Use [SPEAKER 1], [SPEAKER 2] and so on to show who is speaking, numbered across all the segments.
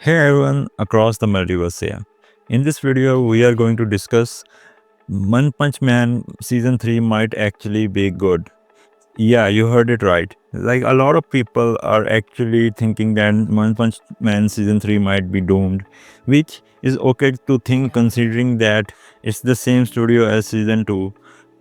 [SPEAKER 1] Hey everyone across the multiverse here. In this video, we are going to discuss One Punch Man Season 3 might actually be good. Yeah, you heard it right. Like a lot of people are actually thinking that One Punch Man Season 3 might be doomed, which is okay to think considering that it's the same studio as Season 2.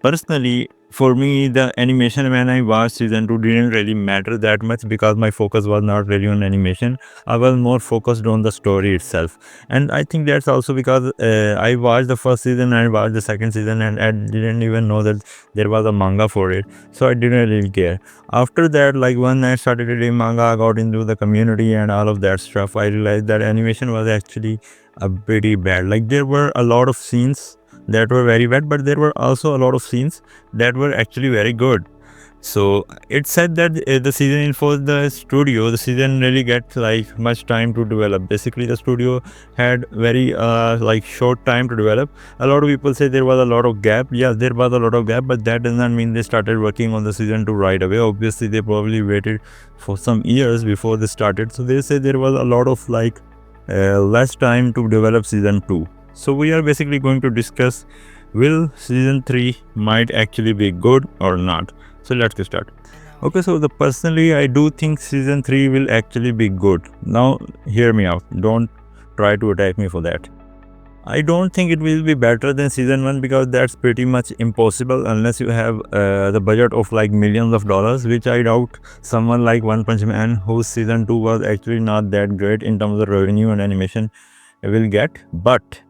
[SPEAKER 1] Personally, for me, the animation when I watched Season 2 didn't really matter that much because my focus was not really on animation. I was more focused on the story itself. And I think that's also because I watched the first season and watched the second season and I didn't even know that there was a manga for it, so I didn't really care. After that, like when I started reading manga, I got into the community and all of that stuff, I realized that animation was actually a pretty bad. Like there were a lot of scenes that were very bad, but there were also a lot of scenes that were actually very good. So it said that the season for the studio, the season really gets like much time to develop. Basically, the studio had very like short time to develop. A lot of people say there was a lot of gap. Yeah, there was a lot of gap, but that does not mean they started working on the season 2 right away. Obviously, they probably waited for some years before they started. So they say there was a lot of like less time to develop season 2. So we are basically going to discuss will season 3 might actually be good or not. So let's get started. Okay, so personally I do think season 3 will actually be good. Now hear me out. Don't try to attack me for that. I don't think it will be better than season 1 because that's pretty much impossible unless you have the budget of like millions of dollars, which I doubt someone like One Punch Man, whose season 2 was actually not that great in terms of revenue and animation, will get. But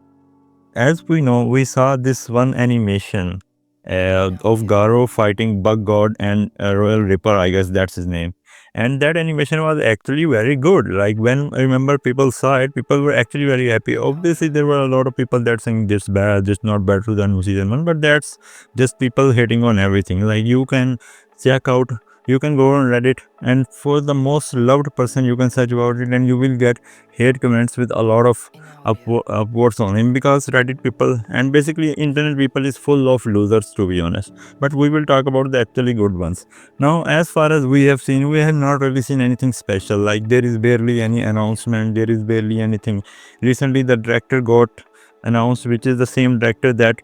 [SPEAKER 1] as we know, we saw this one animation of Garo fighting Bug God and Royal Ripper, I guess that's his name. And that animation was actually very good. Like when I remember people saw it, people were actually very happy. Obviously, there were a lot of people that saying this bad, this not better than season 1, but that's just people hating on everything. Like you can check out, you can go on Reddit, and for the most loved person, you can search about it, and you will get hate comments with a lot of upwards on him because Reddit people and basically internet people is full of losers, to be honest. But we will talk about the actually good ones. Now, as far as we have seen, we have not really seen anything special. Like there is barely any announcement, there is barely anything. Recently the director got announced, which is the same director that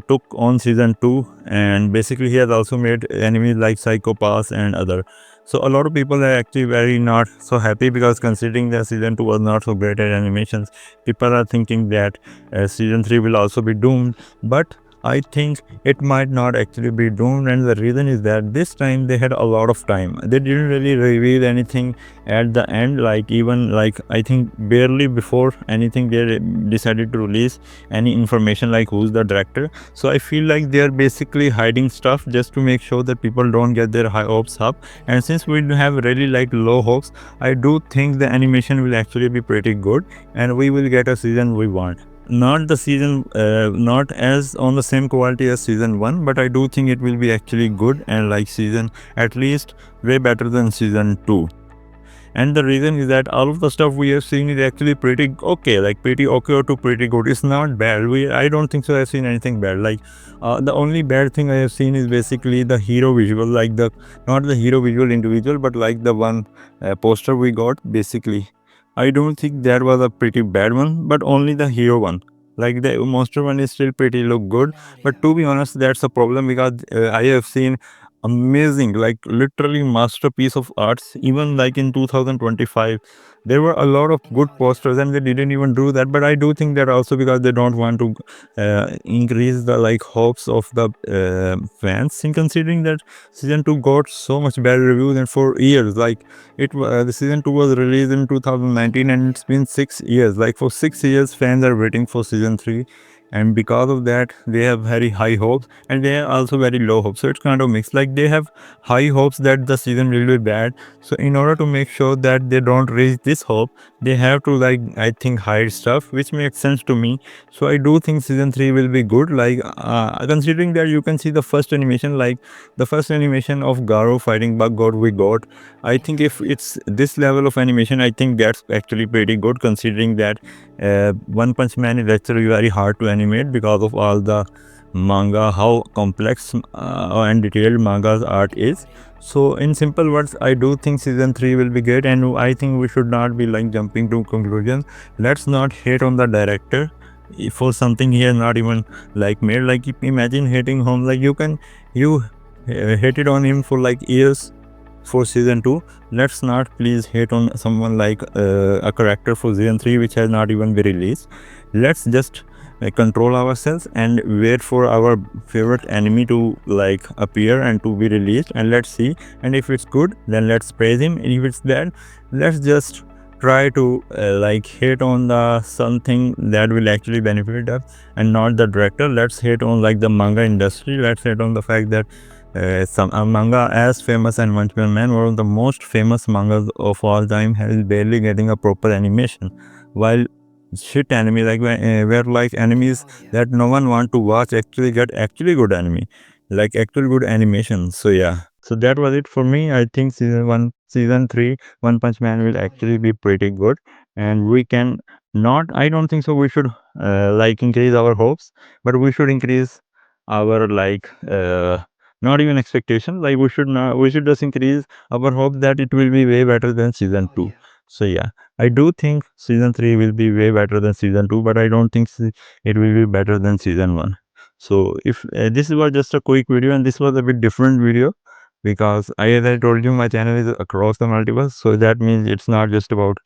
[SPEAKER 1] took on season 2, and basically he has also made enemies like Psycho Pass and other. So a lot of people are actually very not so happy because considering that season 2 was not so great at animations, people are thinking that season 3 will also be doomed. But I think it might not actually be doomed, and the reason is that this time they had a lot of time. They didn't really reveal anything at the end, like even like I think barely before anything they decided to release any information like who's the director. So I feel like they're basically hiding stuff just to make sure that people don't get their high hopes up. And since we have really like low hopes, I do think the animation will actually be pretty good and we will get a season we want. Not the season not as on the same quality as season 1, but I do think it will be actually good and like season at least way better than season 2. And the reason is that all of the stuff we have seen is actually pretty okay, like pretty okay to pretty good. It's not bad. I don't think so I've seen anything bad. Like the only bad thing I have seen is basically the hero visual, like the not the hero visual individual, but like the one poster we got. Basically I don't think that was a pretty bad one, but only the hero one. Like the monster one is still pretty look good, but to be honest, that's a problem because I have seen amazing, like literally masterpiece of arts. Even like in 2025, there were a lot of good posters, and they didn't even do that. But I do think that also because they don't want to increase the like hopes of the fans. In considering that season 2 got so much bad reviews, and for years, like the season 2 was released in 2019 and it's been 6 years. Like for 6 years fans are waiting for season 3, and because of that they have very high hopes and they are also very low hopes. So it's kind of mixed. Like they have high hopes that the season will be bad, so in order to make sure that they don't raise this hope, they have to like I think hide stuff, which makes sense to me. So I do think season 3 will be good. Like considering that you can see the first animation, like the first animation of Garo fighting Bug God we got. I think if it's this level of animation, I think that's actually pretty good considering that One Punch Man is actually very hard to animate because of all the manga, how complex and detailed manga's art is. So in simple words, I do think season 3 will be good, and I think we should not be like jumping to conclusions. Let's not hate on the director for something he has not even like made. Like imagine hating home, like you hated on him for like years for season 2. Let's not please hate on someone like a character for season 3 which has not even been released. Let's just control ourselves and wait for our favorite enemy to like appear and to be released, and let's see. And if it's good, then let's praise him, and if it's bad, let's just try to like hate on the something that will actually benefit us and not the director. Let's hate on like the manga industry. Let's hate on the fact that some manga as famous and One Punch Man, one of the most famous mangas of all time, has barely getting a proper animation, while shit anime like where like enemies that no one want to watch actually get actually good anime, like actual good animation. So yeah, so that was it for me. I think season 3 One Punch Man will actually be pretty good, and we can not, I don't think so we should like increase our hopes, but we should increase our like not even expectation. Like we should not, we should just increase our hope that it will be way better than season 2. So yeah, I do think season 3 will be way better than season 2, but I don't think it will be better than season 1. So if this was just a quick video, and this was a bit different video, because as I told you, my channel is across the multiverse. So that means it's not just about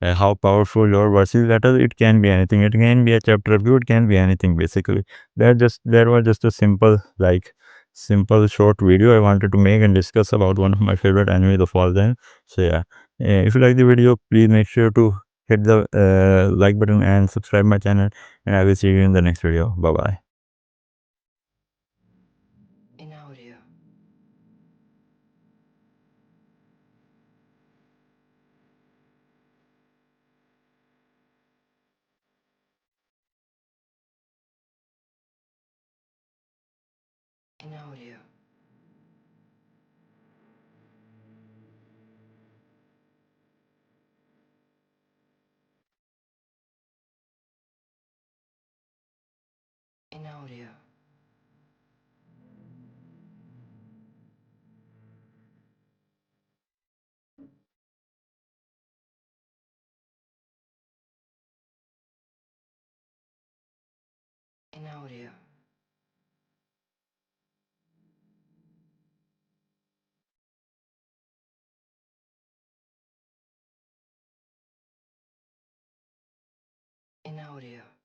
[SPEAKER 1] how powerful your versus letter. It can be anything. It can be a chapter review. It can be anything basically. That was just a simple like simple short video I wanted to make and discuss about one of my favorite anime of all time. So yeah, if you like the video, please make sure to hit the like button and subscribe my channel, and I will see you in the next video. Bye bye.
[SPEAKER 2] In audio. In audio. In audio. In audio. In audio.